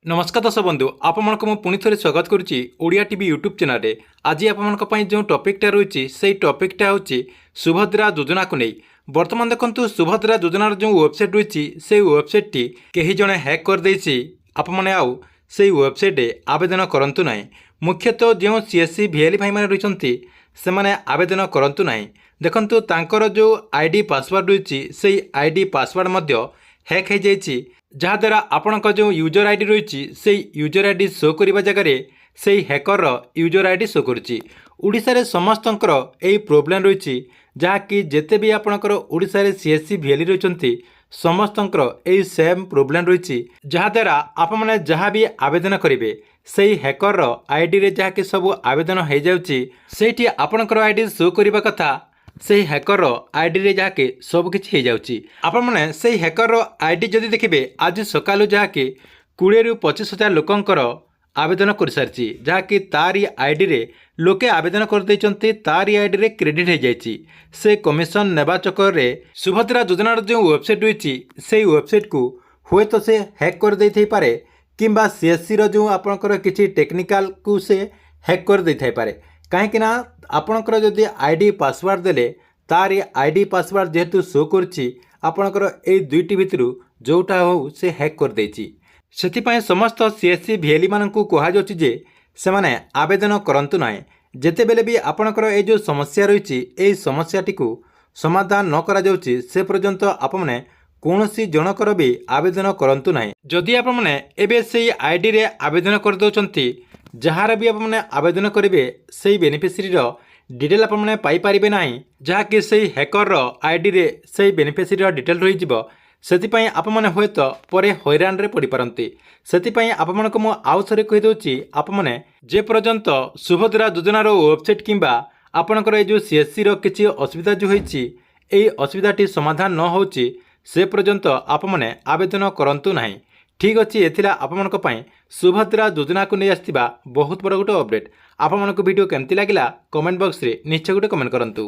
नमस्कार दर्शक बंधु आपण को पुणी थे स्वागत करुच्ची ओडिया टीवी यूट्यूब चैनल आज आपण जो टॉपिकटा रही से टॉपिकटा हूँ सुभद्रा योजना को नहीं बर्तमान देखो सुभद्रा योजनार जो वेबसाइट रही से वेबसाइट टी कहीं जड़े हैक करदे आपने आउ से वेबसाइट आवेदन करंतु ना मुख्यतः जो सीएससी भिएलई भाई मैंने रही से मैंने आवेदन करंतु ना देखंतु तांकर जो आईडी पासवर्ड रही से आईडी पासवर्ड हैक हो जाइए जहाद्वारा आपण जो यूजर आईडी रही से यूजर आईडी शो करने जगह से हैकर यूजर आईडी शो करुच्ची। ओडिशा रे समस्तंकर यही प्रोब्लेम रही जहाँकि जिते भी आपणकर ओडिशा रे सीएससी भिएलई रही समस्तंकर यही सेम प्रोब्लेम रही जहाद्वारा आपने जहाँ भी आवेदन करेंगे से हैकर आईडी रे जहाँकि सब आवेदन हो जाती आपणकर आईडी शो करने कथा से हैकर आईडी रे जाके सब किछि हो जाउची। आपण माने से हैकर आईडी जदि देखिबे आज सकालू जाके 20 रु 25 हजार लोकंकर आवेदन कर सारची जहाँकि तारी आईडी रे लोके आवेदन कर दैचंती तारी आईडी रे क्रेडिट हो जाइची। से कमिशन नेबा चक्कर रे सुभद्रा योजनार जो वेबसाइट रही से वेबसाइट को हुए तो से हैक कर देथै पारे किंबा सीएससी रो जो आपनकर किछि टेक्निकल को से हैक कर देथै पारे कहीं आपणकर जदि आईडी पासवर्ड देले तारी आईडी पासवर्ड जेहेतु शो करछि आपणकर ए दुईटी भितरु जोटा हो से हैक कर देछि। सेथिपाई समस्त सीएससी भिएलई मानकु कहा जाउछि जे से माने आवेदन करंतु नाही जेते बेले भी आपणकर ए जो समस्या रही ए समस्याटी को समाधान न करा जाउछि से पर्यंत आपने कौनसी जनकर भी आवेदन करंतु नाही। जदि आपने एबे से आईडी रे आवेदन कर दउछंती जहाँ भी आपने आवेदन करेंगे से बेनिफिशियरी डिटेल आपने पाइपर ना जहाँकि से हैकर आईडी रे से बेनिफिशियरी डिटेल रही से आपने हे तो पर हैरान रे पड़ पारती से आपको मुझे आउ थे कहीदे आपने जे पर्यंत सुभद्रा योजनार वेबसाइट किंबा आपणकर जो सीएससी रो किसी असुविधा जो होती यही असुविधाटी समाधान न हो से पर्यंत आपने आवेदन करंतु नहीं। ठीक अच्छे एथिला आपमनक पई सुभद्रा योजना को नहीं आसथिबा बहुत बड़ गोटे अपडेट। आपमनक वीडियो केमती लागिला कमेंट बॉक्स रे निश्चय गोटे कमेंट करंतु।